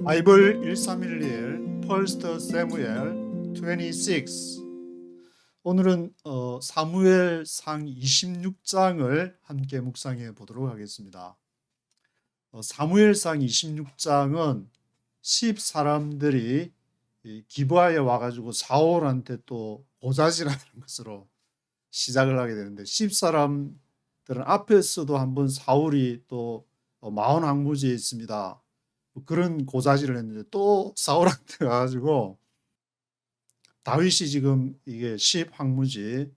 바이블 1311 퍼스트 세무엘 26. 오늘은 사무엘상 26장을 함께 묵상해 보도록 하겠습니다. 사무엘상 26장은 10사람들이 기브아에 와가지고 사울한테 또 고자질하는 것으로 시작을 하게 되는데, 10사람들은 앞에서도 한번 사울이 또 마온 항무지에 있습니다, 그런 고자질을 했는데, 또 사울한테 가가지고 다윗이 지금 이게 10 항무지에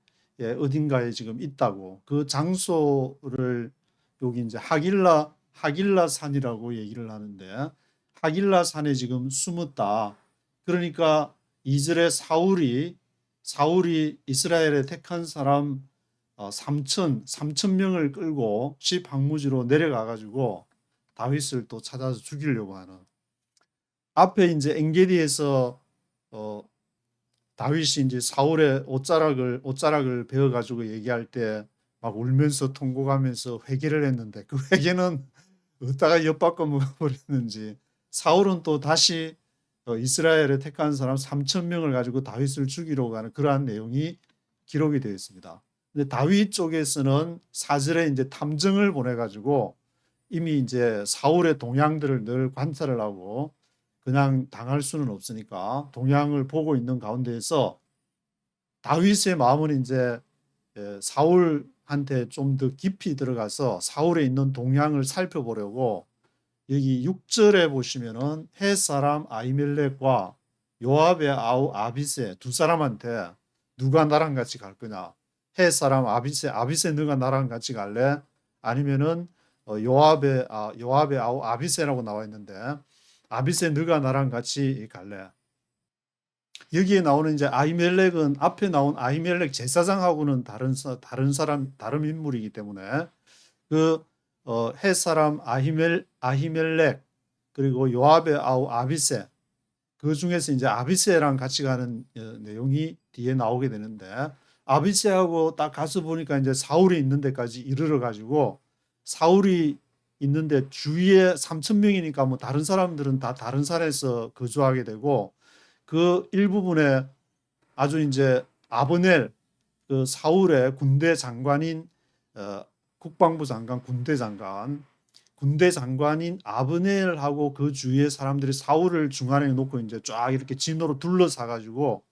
어딘가에 지금 있다고, 그 장소를 여기 이제 하길라 산이라고 얘기를 하는데, 하길라 산에 지금 숨었다. 그러니까 2절에 사울이 이스라엘에 택한 사람 3천 명을 끌고 10 항무지로 내려가 가지고 다윗을 또 찾아서 죽이려고 하는. 앞에 이제 엔게디에서 다윗이 이제 사울의 옷자락을 베어 가지고 얘기할 때 막 울면서 통곡하면서 회개를 했는데, 그 회개는 어디다가 엿바꿔 먹어버렸는지 사울은 또 다시 이스라엘에 택한 사람 3천 명을 가지고 다윗을 죽이려고 하는 그러한 내용이 기록이 되어 있습니다. 근데 다윗 쪽에서는 4절에 이제 탐정을 보내 가지고 이미 이제 사울의 동향들을 늘 관찰을 하고, 그냥 당할 수는 없으니까 동향을 보고 있는 가운데에서 다윗의 마음은 이제 사울한테 좀 더 깊이 들어가서 사울에 있는 동향을 살펴보려고, 여기 6절에 보시면은 헷 사람 아히멜렉과 요압의 아우 아비세 두 사람한테 누가 나랑 같이 갈 거냐, 헷 사람 아비세 너가 나랑 같이 갈래? 아니면은 요압의 아우 아비세라고 나와 있는데, 아비세 너가 나랑 같이 갈래? 여기에 나오는 이제 아히멜렉은 앞에 나온 아히멜렉 제사장하고는 다른 인물이기 때문에, 그 헷 사람 아히멜렉 그리고 요압의 아우 아비세, 그 중에서 이제 아비세랑 같이 가는 내용이 뒤에 나오게 되는데, 아비세하고 딱 가서 보니까 이제 사울이 있는 데까지 이르러 가지고, 사울이 있는데 주위에 3천 명이니까 뭐 다른 사람들은 다 다른 산에서 거주하게 되고, 그 일부분에 아주 이제 아브넬, 그 사울의 군대 장관인 국방부 장관, 군대 장관인 아브넬하고 그 주위의 사람들이 사울을 중앙에 놓고 이제 쫙 이렇게 진으로 둘러싸 가지고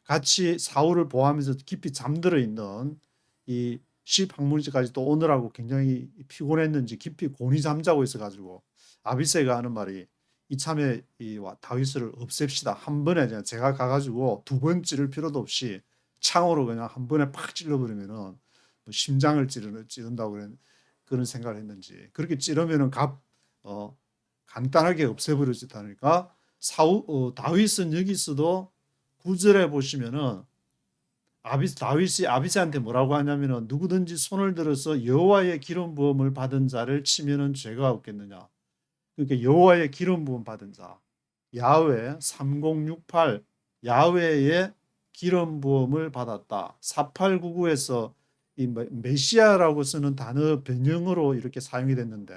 같이 사울을 보호하면서 깊이 잠들어 있는 이 10 항무지까지 또 오느라고 굉장히 피곤했는지 깊이 곤히 잠자고 있어 가지고, 아비새가 하는 말이 이참에 다윗을 없앱시다. 한 번에 그냥 제가 가가지고 두 번 찌를 필요도 없이 창으로 그냥 한 번에 팍 찔러버리면은 뭐 심장을 찌른다고 그런 생각을 했는지, 그렇게 찌르면은 간단하게 없애버리지다니까, 다윗은 여기서도 9절에 보시면은 다윗이 아비새한테 뭐라고 하냐면은, 누구든지 손을 들어서 여호와의 기름 부음을 받은 자를 치면은 죄가 없겠느냐. 그러니까 여호와의 기름 부음 받은 자, 야훼 3068, 야훼의 기름 부음을 받았다. 4899에서 이 메시아라고 쓰는 단어 변형으로 이렇게 사용이 됐는데,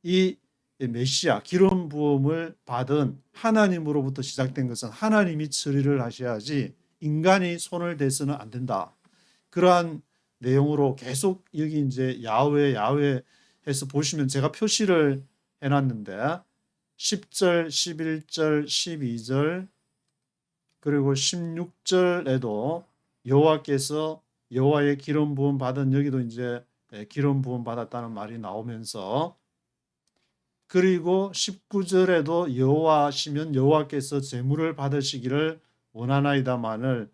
이 메시아 기름 부음을 받은 하나님으로부터 시작된 것은 하나님이 처리를 하셔야지 인간이 손을 대서는 안 된다. 그러한 내용으로 계속 여기 이제 야훼 해서 보시면 제가 표시를 해놨는데, 10절, 11절, 12절 그리고 16절에도 여호와께서 여호와의 기름 부음 받은, 여기도 이제 기름 부음 받았다는 말이 나오면서, 그리고 19절에도 여호와시면 여호와께서 제물을 받으시기를 원하나이다만을,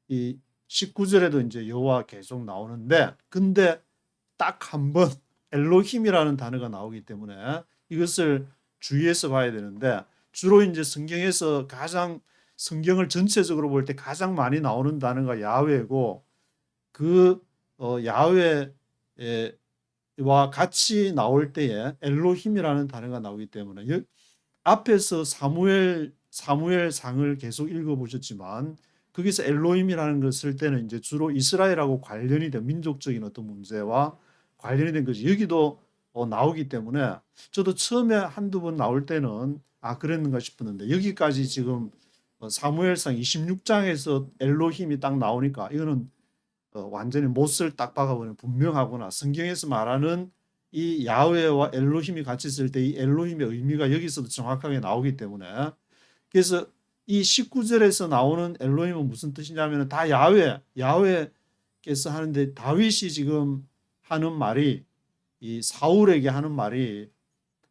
이 19절에도 이제 여호와 계속 나오는데, 근데 딱 한 번 엘로힘이라는 단어가 나오기 때문에 이것을 주의해서 봐야 되는데, 주로 이제 성경을 전체적으로 볼 때 가장 많이 나오는 단어가 야훼고, 그 야훼와 같이 나올 때에 엘로힘이라는 단어가 나오기 때문에, 앞에서 사무엘상을 계속 읽어보셨지만 거기서 엘로힘이라는 걸 쓸 때는 이제 주로 이스라엘하고 관련이 된 민족적인 어떤 문제와 관련이 된 것이 여기도 나오기 때문에, 저도 처음에 한두 번 나올 때는 그랬는가 싶었는데 여기까지 지금 사무엘상 26장에서 엘로힘이 딱 나오니까 이거는 완전히 못을 딱 박아버리는 분명하구나. 성경에서 말하는 이 야훼와 엘로힘이 같이 있을 때 이 엘로힘의 의미가 여기서도 정확하게 나오기 때문에, 그래서 이 19절에서 나오는 엘로힘은 무슨 뜻이냐면 다 야훼께서 하는데, 다윗이 지금 하는 말이, 이 사울에게 하는 말이,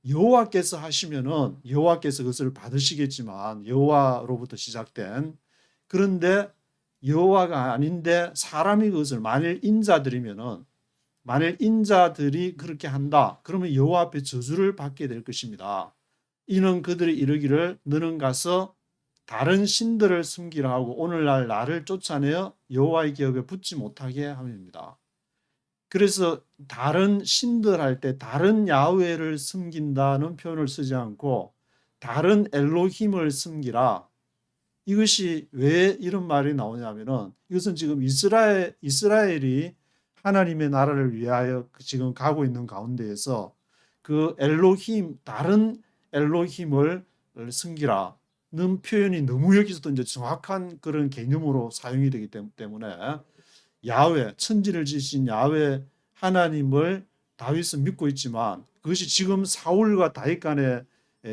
여호와께서 하시면은 여호와께서 그것을 받으시겠지만, 여호와로부터 시작된, 그런데 여호와가 아닌데 사람이 그것을 만일 인자들이 그렇게 한다, 그러면 여호와 앞에 저주를 받게 될 것입니다. 이는 그들이 이르기를 너는 가서 다른 신들을 섬기라 하고 오늘날 나를 쫓아내어 여호와의 기업에 붙지 못하게 함입니다. 그래서 다른 신들 할 때 다른 야훼를 섬긴다는 표현을 쓰지 않고 다른 엘로힘을 섬기라. 이것이 왜 이런 말이 나오냐면은, 이것은 지금 이스라엘이 하나님의 나라를 위하여 지금 가고 있는 가운데에서 그 엘로힘, 다른 엘로힘을 섬기라는 표현이 너무 여기서도 이제 정확한 그런 개념으로 사용이 되기 때문에, 야훼, 천지를 지으신 야훼 하나님을 다윗은 믿고 있지만, 그것이 지금 사울과 다윗 간의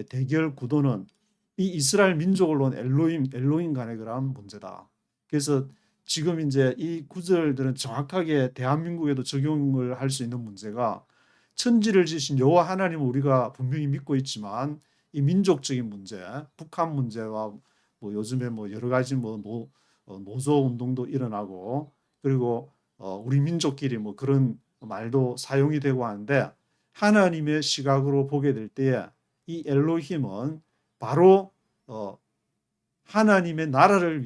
대결 구도는 이 이스라엘 민족을 놓은 엘로힘 간의 그런 문제다. 그래서 지금 이제 이 구절들은 정확하게 대한민국에도 적용을 할 수 있는 문제가, 천지를 지으신 여호와 하나님을 우리가 분명히 믿고 있지만 이 민족적인 문제, 북한 문제와 뭐 요즘에 뭐 여러 가지 뭐 노조 운동도 일어나고, 그리고 우리 민족끼리 뭐 그런 말도 사용이 되고 하는데, 하나님의 시각으로 보게 될 때에 이 엘로힘은 바로 하나님의 나라를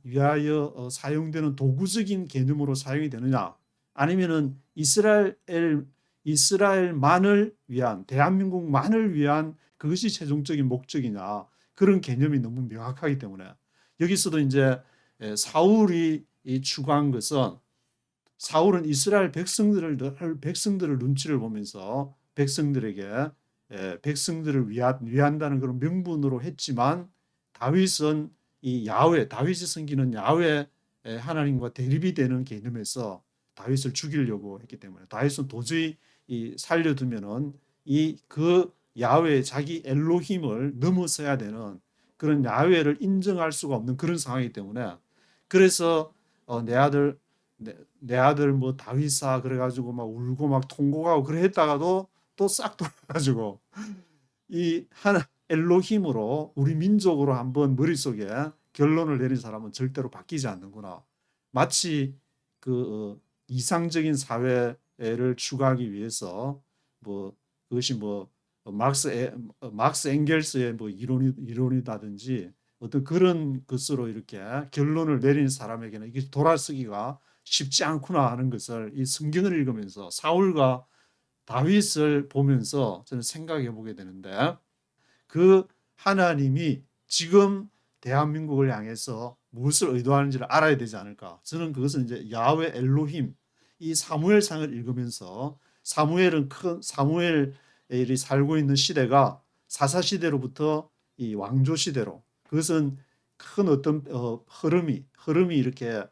위하여 사용되는 도구적인 개념으로 사용이 되느냐, 아니면은 이스라엘만을 위한, 대한민국만을 위한 그것이 최종적인 목적이냐, 그런 개념이 너무 명확하기 때문에, 여기서도 이제 사울이 추구한 것은, 사울은 이스라엘 백성들을 눈치를 보면서 백성들을 위한다는 그런 명분으로 했지만, 다윗은 다윗이 섬기는 야훼 하나님과 대립이 되는 개념에서 다윗을 죽이려고 했기 때문에, 다윗은 도저히 살려두면은 그 야훼, 자기 엘로힘을 넘어서야 되는 그런 야훼를 인정할 수가 없는 그런 상황이기 때문에, 그래서 내 아들 뭐 다윗아 그래가지고 막 울고 막 통곡하고 그래 했다가도 또 싹 돌아가지고 이 하나 엘로힘으로, 우리 민족으로 한번 머릿속에 결론을 내린 사람은 절대로 바뀌지 않는구나. 마치 그 이상적인 사회를 추구하기 위해서 뭐 그것이 뭐 막스 엥겔스의 뭐 이론이라든지 어떤 그런 것으로 이렇게 결론을 내린 사람에게는 이게 돌아서기가 쉽지 않구나 하는 것을 이 성경을 읽으면서, 사울과 다윗을 보면서 저는 생각해 보게 되는데, 그 하나님이 지금 대한민국을 향해서 무엇을 의도하는지를 알아야 되지 않을까. 저는 그것은 이제 야훼 엘로힘, 이 사무엘상을 읽으면서, 사무엘이 살고 있는 시대가 사사시대로부터 이 왕조시대로, 그것은 큰 어떤 흐름이 이렇게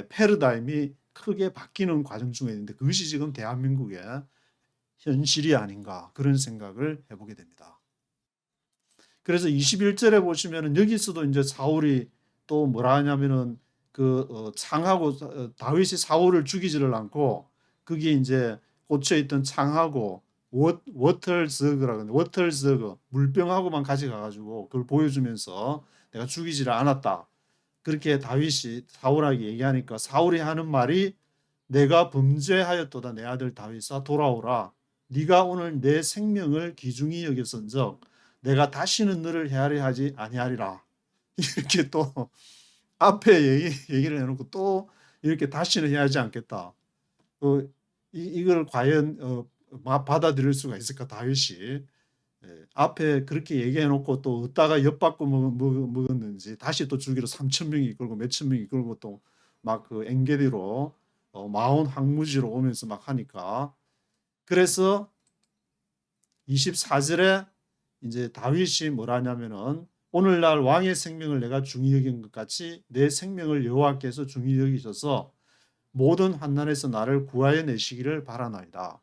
패러다임이 크게 바뀌는 과정 중에 있는데, 그것이 지금 대한민국의 현실이 아닌가, 그런 생각을 해보게 됩니다. 그래서 21절에 보시면은 여기서도 이제 사울이 또 뭐라 하냐면은 창하고, 다윗이 사울을 죽이지를 않고 거기에 이제 꽂혀 있던 창하고 워털스그 물병하고만 가져가가지고 그걸 보여주면서 내가 죽이지를 않았다, 그렇게 다윗이 사울에게 얘기하니까, 사울이 하는 말이 내가 범죄하였도다 내 아들 다윗아 돌아오라, 네가 오늘 내 생명을 귀중히 여겼은즉 내가 다시는 너를 헤아려 하지 아니하리라. 이렇게 또 앞에 얘기를 해놓고 또 이렇게 다시는 해하지 않겠다. 이걸 과연 받아들일 수가 있을까, 다윗이. 앞에 그렇게 얘기해놓고 또 어디다가 엿받고 먹었는지, 다시 또 주기로 3,000명이 이끌고 몇천 명이 이끌고 또 막 그 엔게디로 마온 황무지로 오면서 막 하니까, 그래서 24절에 이제 다윗이 뭐라냐면은 오늘날 왕의 생명을 내가 중히 여긴 것 같이 내 생명을 여호와께서 중히 여기셔서 모든 환난에서 나를 구하여 내시기를 바라나이다.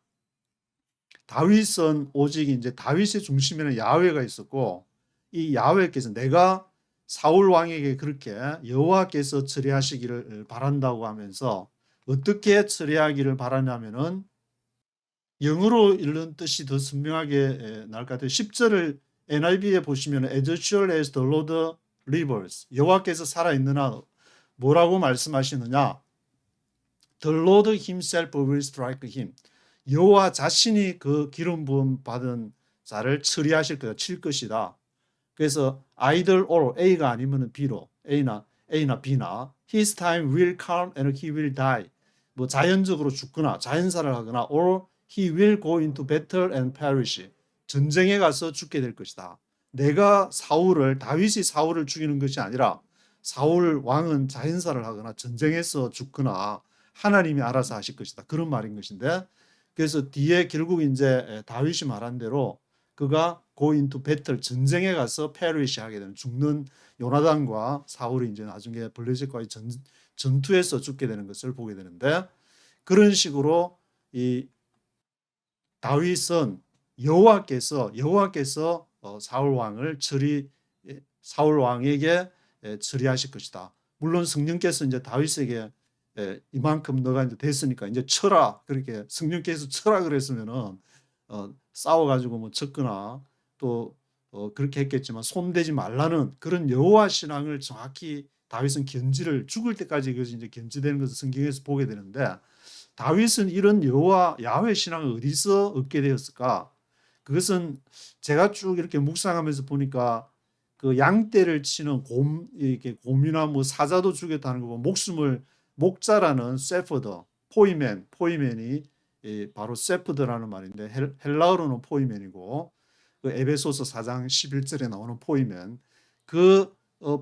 다윗은 오직 이제 다윗의 중심에는 야훼가 있었고 이 야훼께서 내가 사울 왕에게 그렇게 여호와께서 처리하시기를 바란다고 하면서 어떻게 처리하기를 바라냐면은 영어로 읽는 뜻이 더 선명하게 나올 것 같아요. 10절을 NIV에 보시면 as sure as the Lord lives 여호와께서 살아있느냐 뭐라고 말씀하시느냐 The Lord himself will strike him 여호와 자신이 그 기름 부음 받은 자를 처리하실 거다. 칠 것이다. 그래서 either or A가 아니면 B로 A나 B나 his time will come and he will die 뭐 자연적으로 죽거나 자연사를 하거나 or he will go into battle and perish 전쟁에 가서 죽게 될 것이다. 내가 다윗이 사울을 죽이는 것이 아니라 사울 왕은 자연사를 하거나 전쟁에서 죽거나 하나님이 알아서 하실 것이다. 그런 말인 것인데 그래서 뒤에 결국 이제 다윗이 말한 대로 그가 go into battle 전쟁에 가서 perish 하게 되는 죽는 요나단과 사울이 이제 나중에 블레셋과의 전투에서 죽게 되는 것을 보게 되는데 그런 식으로 이 다윗은 여호와께서 사울 왕에게 처리하실 것이다. 물론 성령께서 이제 다윗에게 이만큼 너가 이제 됐으니까 이제 쳐라 그렇게 성령께서 쳐라 그랬으면은 싸워가지고 뭐 쳤거나 또 그렇게 했겠지만 손대지 말라는 그런 여호와 신앙을 정확히 다윗은 죽을 때까지 이것이 이제 견지되는 것을 성경에서 보게 되는데 다윗은 이런 야훼 신앙을 어디서 얻게 되었을까? 그것은 제가 쭉 이렇게 묵상하면서 보니까 그 양떼를 치는 이렇게 곰이나 뭐 사자도 죽였다는 거 보면 목자라는 세퍼더 포이맨이 바로 세프드라는 말인데 헬라어로는 포이맨이고 그 에베소서 4장 11절에 나오는 포이맨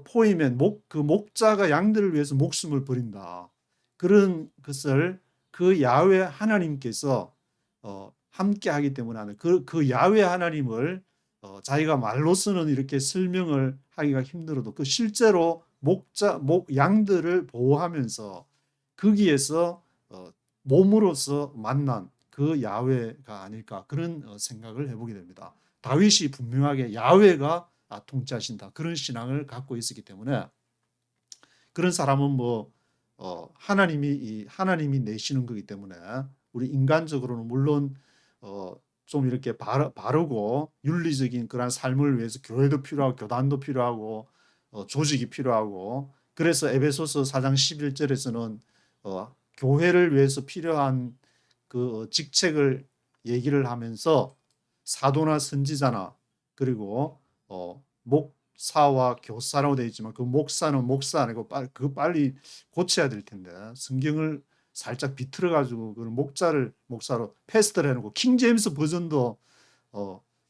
포이맨 그 목자가 양들을 위해서 목숨을 버린다. 그런 것을 그 야훼 하나님께서 함께 하기 때문에 하는 그 야훼 하나님을 자기가 말로서는 이렇게 설명을 하기가 힘들어도 그 실제로 양들을 보호하면서 거기에서 몸으로서 만난 그 야훼가 아닐까 그런 생각을 해보게 됩니다. 다윗이 분명하게 야훼가 통치하신다 그런 신앙을 갖고 있었기 때문에 그런 사람은 뭐 하나님이 내시는 거기 때문에 우리 인간적으로는 물론 좀 이렇게 바르고 윤리적인 그런 삶을 위해서 교회도 필요하고 교단도 필요하고 조직이 필요하고 그래서 에베소서 4장 11절에서는 교회를 위해서 필요한 그 직책을 얘기를 하면서 사도나 선지자나 그리고 목사와 교사라고 되어 있지만 그 목사는 목사 아니고 빨리 고쳐야 될 텐데 성경을 살짝 비틀어 가지고 그 목사로 패스트를 해놓고 킹 제임스 버전도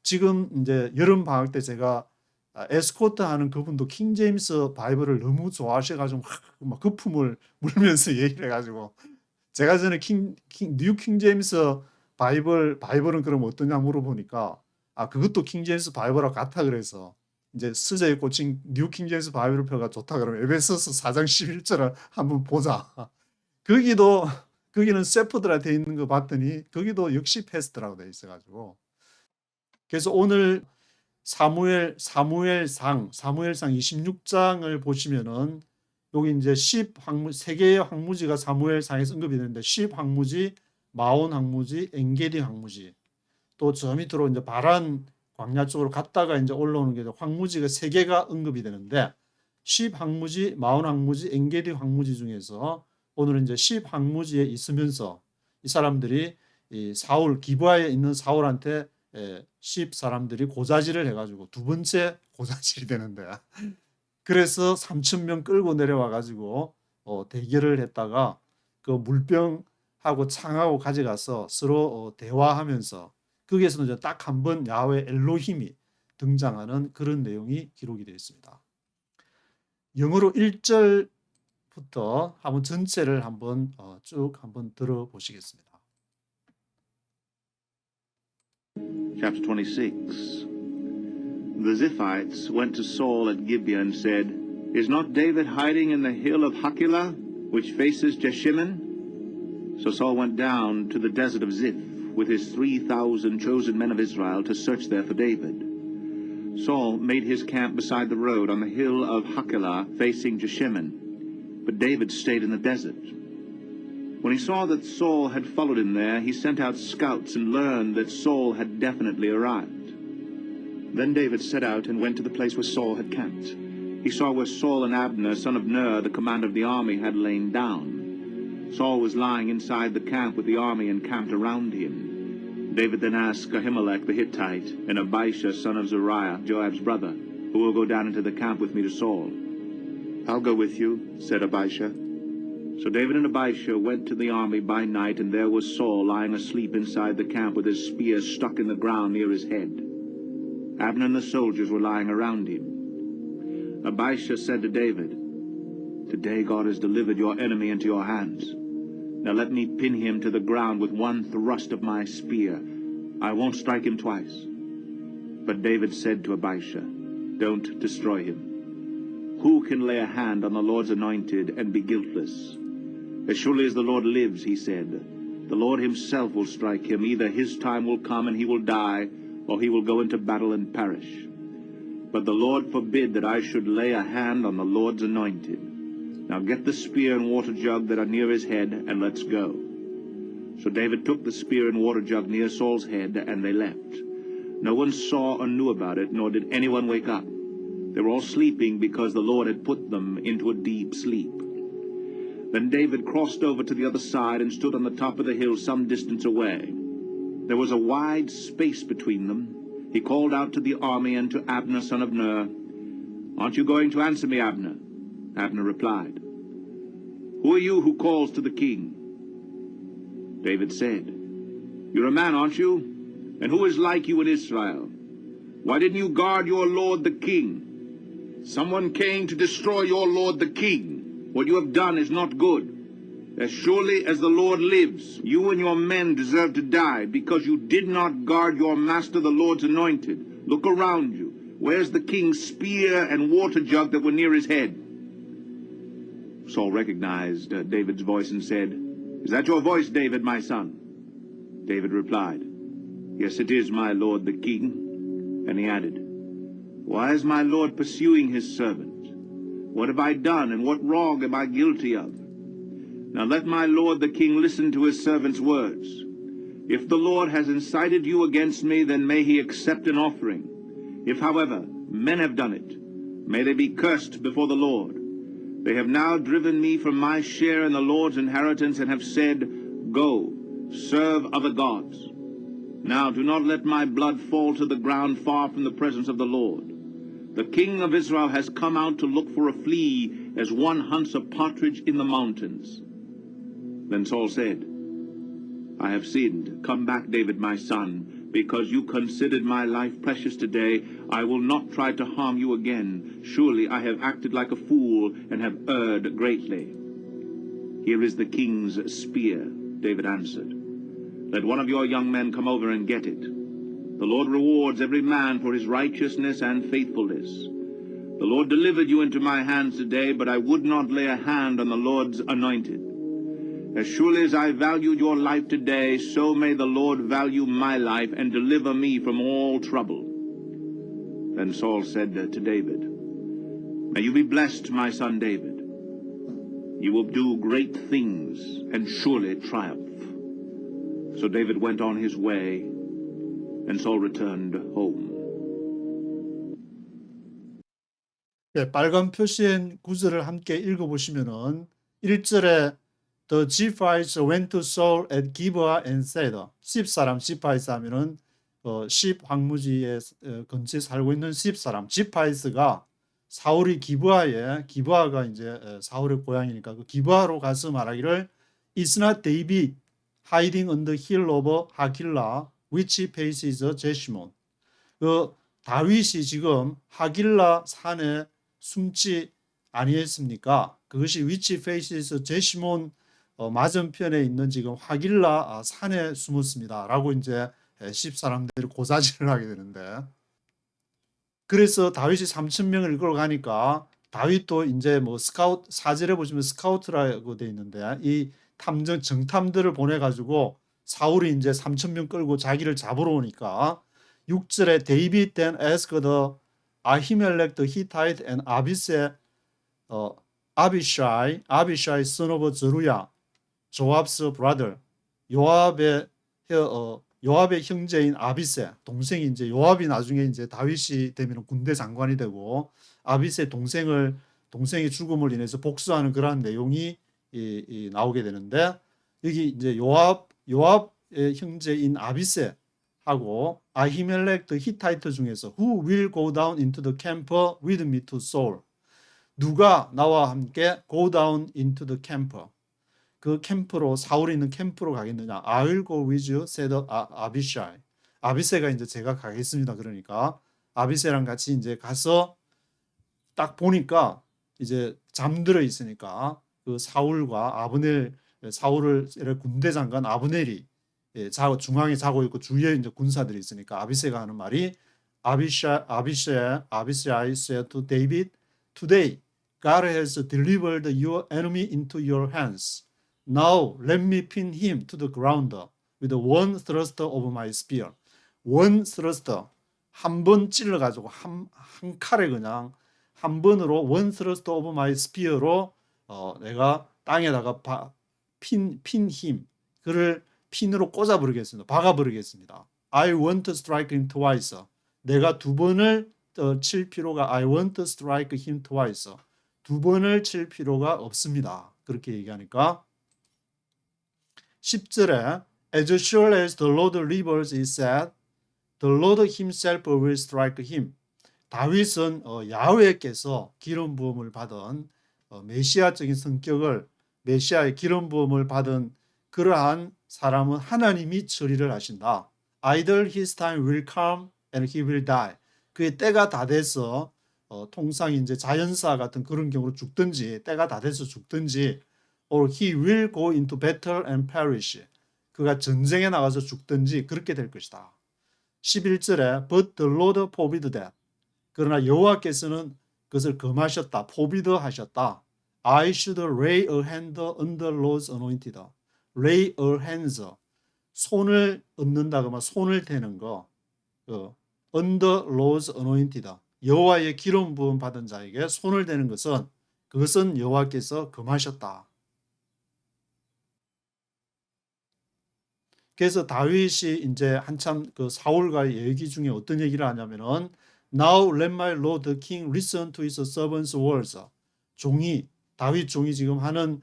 지금 이제 여름 방학 때 제가 에스코트 하는 그분도 킹 제임스 바이블을 너무 좋아하셔가지고 막 거품을 물면서 얘기를 해가지고 제가 전에 뉴 킹 제임스 바이블은 그럼 어떠냐 물어보니까 그것도 킹 제임스 바이블하고 같아 그래서 이제 스제에 꽂힌 뉴 킹 제임스 바이블 표가 좋다 그러면 에베소서 4장 11절을 한번 보자. 거기는 세프드라 돼 있는 거 봤더니 거기도 역시 패스트라고 돼 있어가지고 그래서 오늘 사무엘상 26장을 보시면은 여기 이제 세 개의 황무지가 사무엘상에서 언급이 되는데 황무지, 마온 황무지, 엔게디 황무지 또 저 밑으로 이제 바란 광야 쪽으로 갔다가 이제 올라오는 게 황무지가 세 개가 언급이 되는데 황무지, 마온 황무지, 엔게디 황무지 중에서 오늘은 이제 황무지에 있으면서 이 사람들이 이 기브아에 있는 사울한테 사람들이 고자질을 해가지고 두 번째 고자질이 되는데 그래서 3,000명 끌고 내려와 가지고 대결을 했다가 그 물병하고 창하고 가져가서 서로 대화하면서 거기에서는 이제 딱 한 번 야훼 엘로힘이 등장하는 그런 내용이 기록이 되어 있습니다. 영어로 1절부터 한번 전체를 한번 쭉 한번 들어보시겠습니다. Chapter 26. the Ziphites went to Saul at Gibeah and said, Is not David hiding in the hill of Hachilah, which faces Jeshimon? So Saul went down to the desert of Ziph with his 3,000 chosen men of Israel to search there for David. Saul made his camp beside the road on the hill of Hachilah facing Jeshimon, but David stayed in the desert. When he saw that Saul had followed him there, he sent out scouts and learned that Saul had definitely arrived. Then David set out and went to the place where Saul had camped. He saw where Saul and Abner, son of Ner, the commander of the army, had lain down. Saul was lying inside the camp with the army encamped around him. David then asked Ahimelech the Hittite and Abishai, son of Zeruiah, Joab's brother, who will go down into the camp with me to Saul. I'll go with you, said Abishai. So David and Abishai went to the army by night, and there was Saul lying asleep inside the camp with his spear stuck in the ground near his head. Abner and the soldiers were lying around him. Abishai said to David, Today God has delivered your enemy into your hands. Now let me pin him to the ground with one thrust of my spear. I won't strike him twice. But David said to Abishai, Don't destroy him. Who can lay a hand on the Lord's anointed and be guiltless? As surely as the Lord lives, he said, the Lord himself will strike him. Either his time will come and he will die, or he will go into battle and perish. But the Lord forbid that I should lay a hand on the Lord's anointed. Now get the spear and water jug that are near his head, and let's go. So David took the spear and water jug near Saul's head, and they left. No one saw or knew about it, nor did anyone wake up. They were all sleeping because the Lord had put them into a deep sleep. Then David crossed over to the other side and stood on the top of the hill some distance away. There was a wide space between them. He called out to the army and to Abner, son of Ner, Aren't you going to answer me, Abner? Abner replied, Who are you who calls to the king? David said, You're a man, aren't you? And who is like you in Israel? Why didn't you guard your lord the king? Someone came to destroy your lord the king. What you have done is not good. As surely as the Lord lives, you and your men deserve to die, because you did not guard your master the Lord's anointed. Look around you. Where's the king's spear and water jug that were near his head? Saul recognized David's voice and said, Is that your voice, David, my son? David replied, Yes, it is, my lord the king. And he added, Why is my lord pursuing his servant? What have I done, and what wrong am I guilty of? Now let my lord the king listen to his servant's words. If the Lord has incited you against me, then may he accept an offering. If, however, men have done it, may they be cursed before the Lord. They have now driven me from my share in the Lord's inheritance, and have said, Go, serve other gods. Now do not let my blood fall to the ground far from the presence of the Lord. The king of Israel has come out to look for a flea, as one hunts a partridge in the mountains. Then Saul said, I have sinned. Come back, David, my son, because you considered my life precious today. I will not try to harm you again. Surely I have acted like a fool and have erred greatly. Here is the king's spear, David answered. Let one of your young men come over and get it. The Lord rewards every man for his righteousness and faithfulness. The Lord delivered you into my hands today, but I would not lay a hand on the Lord's anointed. As surely as I valued your life today, so may the Lord value my life and deliver me from all trouble. Then Saul said to David, May you be blessed, my son David. You will do great things and surely triumph. So David went on his way, and Saul returned home. 네, 빨간 표시인 구절을 함께 읽어보시면은 1절에 The Ziphites went to Saul at Gibeah and said, 10사람, Ziphites 하면은 10 황무지에 근처에 살고 있는 10사람, Ziphites가 사울이 기브아가 이제 사울의 고향이니까 그 기브아로 가서 말하기를 It's not David hiding on the hill of Hachilah, which faces Jeshimon. 그 다윗이 지금 하길라 산에 숨지 아니했습니까? 그것이 which faces 제시몬 맞은편에 있는 지금 하길라 산에 숨었습니다. 라고 이제 10사람들이 고사질을 하게 되는데, 그래서 다윗이 3천 명을 이끌어 가니까 다윗도 이제 뭐 스카우트, 사절에 보시면 스카우트라고 돼 있는데 이 탐정 정탐들을 보내 가지고 사울이 이제 3천 명 끌고 자기를 잡으러 오니까 6절에 데이빗 then asked the 아히멜렉 the Hittite and 아비세 아비샤이 son of zeru야 조압스 brother 요압의 형제인 아비세 동생이 이제 요압이 나중에 이제 다윗이 되면 군대 장관이 되고 아비세 동생의 죽음을 인해서 복수하는 그러한 내용이 나오게 되는데 여기 이제 요압의 형제인 아비세하고 아히멜렉 더 히타이트 중에서 who will go down into the camp with me to Saul 누가 나와 함께 go down into the camp 그 캠프로 사울이 있는 캠프로 가겠느냐? I will go with you, said 아비샤이. 아비세가 이제 제가 가겠습니다. 그러니까 아비세랑 같이 이제 가서 딱 보니까 이제 잠들어 있으니까 그 사울과 아브넬 사울을 군대 장관 아브넬이 중앙에 자고 있고 주위에 이제 군사들이 있으니까 아비세가 하는 말이 아비샤이 said to David, today God has delivered your enemy into your hands. Now let me pin him to the ground with one thrust of my spear. One thrust 한 번 찔러 가지고 한 칼에 그냥 한 번으로 one thrust of my spear로 내가 땅에다가 핀 힘 그를 핀으로 꽂아 버리겠습니다. 박아 버리겠습니다. I want to strike him twice. 내가 두 번을 칠 필요가 I want to strike him twice. 두 번을 칠 필요가 없습니다. 그렇게 얘기하니까 10절에 As sure as the Lord livers, he said, the Lord himself will strike him. 다윗은 야훼께서 기름 부음을 받은 메시아적인 성격을 메시아의 기름 부음을 받은 그러한 사람은 하나님이 처리를 하신다. Either his time will come and he will die. 그의 때가 다 돼서 통상 이제 자연사 같은 그런 경우로 죽든지 때가 다 돼서 죽든지 or he will go into battle and perish. 그가 전쟁에 나가서 죽든지 그렇게 될 것이다. 11절에 But the Lord forbid that. 그러나 여호와께서는 그것을 금하셨다. forbid 하셨다. I should lay a hand on the Lord's anointed. lay a hands. 손을 얹는다 그러면 손을 대는 거. on the Lord's anointed. 여호와의 기름 부음 받은 자에게 손을 대는 것은 그것은 여호와께서 금하셨다. 그래서 다윗이 이제 한참 그 사울과의 얘기 중에 어떤 얘기를 하냐면은 Now let my lord the king listen to his servant's words. 다윗 종이 지금 하는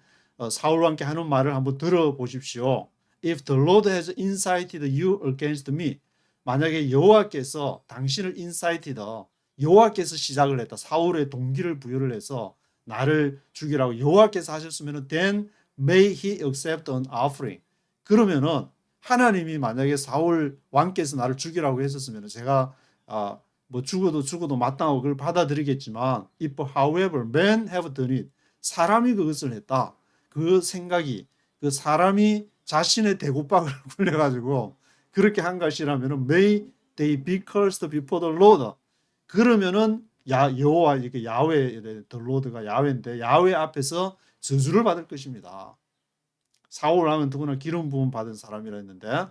사울과 함께 하는 말을 한번 들어보십시오. If the Lord has incited you against me. 만약에 여호와께서 당신을 incited, 여호와께서 시작을 했다. 사울의 동기를 부여를 해서 나를 죽이라고 여호와께서 하셨으면 then may he accept an offering. 그러면은 하나님이 만약에 사울 왕께서 나를 죽이라고 했었으면 제가 뭐 죽어도 마땅하고 그걸 받아들이겠지만 if however men have done it 사람이 그것을 했다. 그 생각이 그 사람이 자신의 대구박을 굴려가지고 그렇게 한 것이라면은 may they be cursed before the Lord. 그러면은 여호와 이렇게 야훼 the Lord가 야훼인데 야훼 앞에서 저주를 받을 것입니다. 사울 왕은 누구나 기름 부음 받은 사람이라 했는데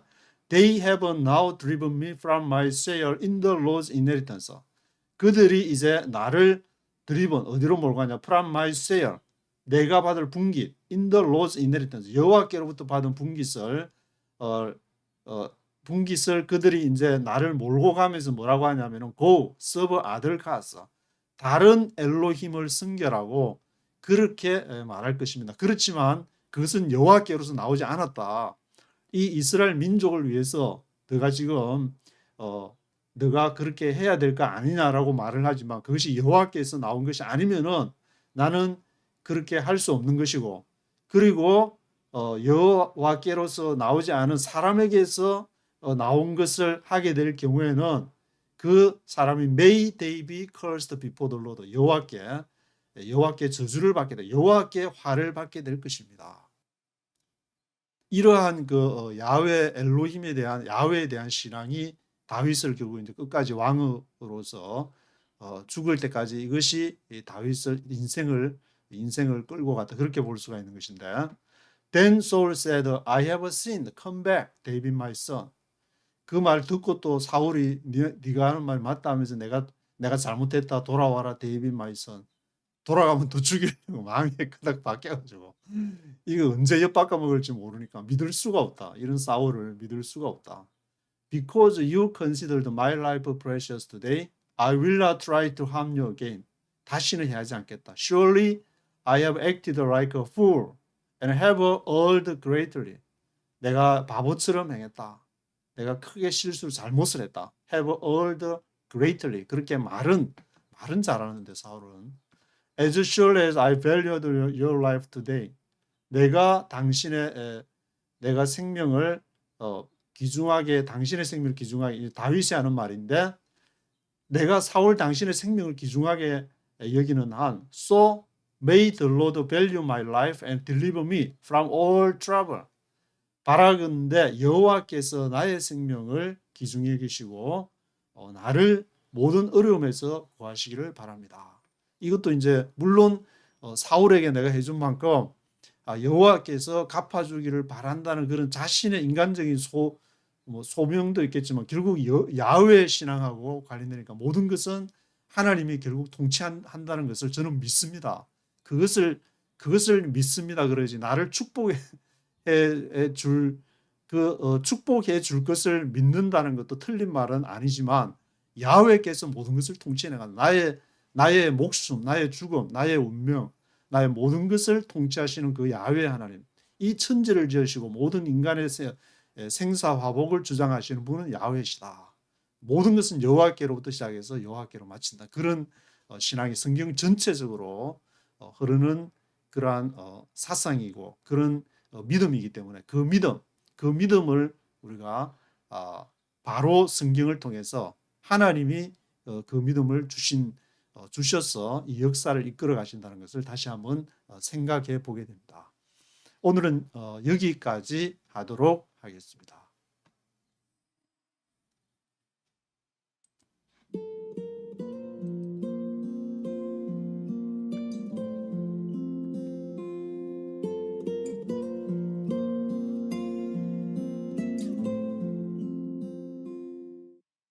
They have now driven me from my share in the Lord's inheritance. 그들이 이제 나를 driven 어디로 몰고 가냐? From my share. 내가 받을 분깃 in the Lord's inheritance. 여호와께로부터 받은 분깃을 그들이 이제 나를 몰고 가면서 뭐라고 하냐면은 go serve other gods. 다른 엘로힘을 섬겨라고 그렇게 말할 것입니다. 그렇지만 그것은 여호와께로서 나오지 않았다. 이 이스라엘 민족을 위해서 너가 지금 너가 그렇게 해야 될 거 아니냐라고 말을 하지만 그것이 여호와께서 나온 것이 아니면은 나는 그렇게 할 수 없는 것이고 그리고 여호와께로서 나오지 않은 사람에게서 나온 것을 하게 될 경우에는 그 사람이 may they be cursed before the Lord. 여호와께 저주를 받게 돼. 여호와께 화를 받게 될 것입니다. 이러한 그 야훼 엘로힘에 대한 야훼에 대한 신앙이 다윗을 결국 이제 끝까지 왕으로서 죽을 때까지 이것이 이 다윗의 인생을 끌고 갔다. 그렇게 볼 수가 있는 것인데 Then Saul said, I have sinned. Come back, David my son. 그 말 듣고 또 사울이 네가 하는 말 맞다 하면서 내가 잘못했다. 돌아와라, 데이빗 마이 son. 돌아가면 또 죽이려고 마음이 그닥 바뀌어가지고 이거 언제 엿바꿔 먹을지 모르니까 믿을 수가 없다. 이런 사울을 믿을 수가 없다. Because you considered my life precious today, I will not try to harm you again. 다시는 해하지 않겠다. Surely I have acted like a fool and have erred greatly. 내가 바보처럼 행했다. 내가 크게 실수를 잘못을 했다. Have erred greatly. 그렇게 말은 잘하는데 사울은 As sure as I valued your life today. 내가 생명을 귀중하게 당신의 생명을 귀중하게 다윗이 하는 말인데 내가 사울 당신의 생명을 귀중하게 여기는 한 So may the Lord value my life and deliver me from all trouble. 바라건대 여호와께서 나의 생명을 귀중히 여기시고 나를 모든 어려움에서 구하시기를 바랍니다. 이것도 이제 물론 사울에게 내가 해준 만큼 여호와께서 갚아주기를 바란다는 그런 자신의 인간적인 소명도 있겠지만 결국 야훼 신앙하고 관련되니까 모든 것은 하나님이 결국 통치한다는 것을 저는 믿습니다. 그것을 믿습니다. 그러지 나를 축복해 줄 것을 믿는다는 것도 틀린 말은 아니지만 야훼께서 모든 것을 통치해 나간다. 나의 목숨, 나의 죽음, 나의 운명, 나의 모든 것을 통치하시는 그 야훼 하나님, 이 천지를 지으시고 모든 인간의 생사화복을 주장하시는 분은 야훼시다. 모든 것은 여호와께로부터 시작해서 여호와께로 마친다. 그런 신앙이 성경 전체적으로 흐르는 그러한 사상이고 그런 믿음이기 때문에 그 믿음을 우리가 바로 성경을 통해서 하나님이 그 믿음을 주셔서 이 역사를 이끌어 가신다는 것을 다시 한번 생각해 보게 됩니다. 오늘은 여기까지 하도록 하겠습니다.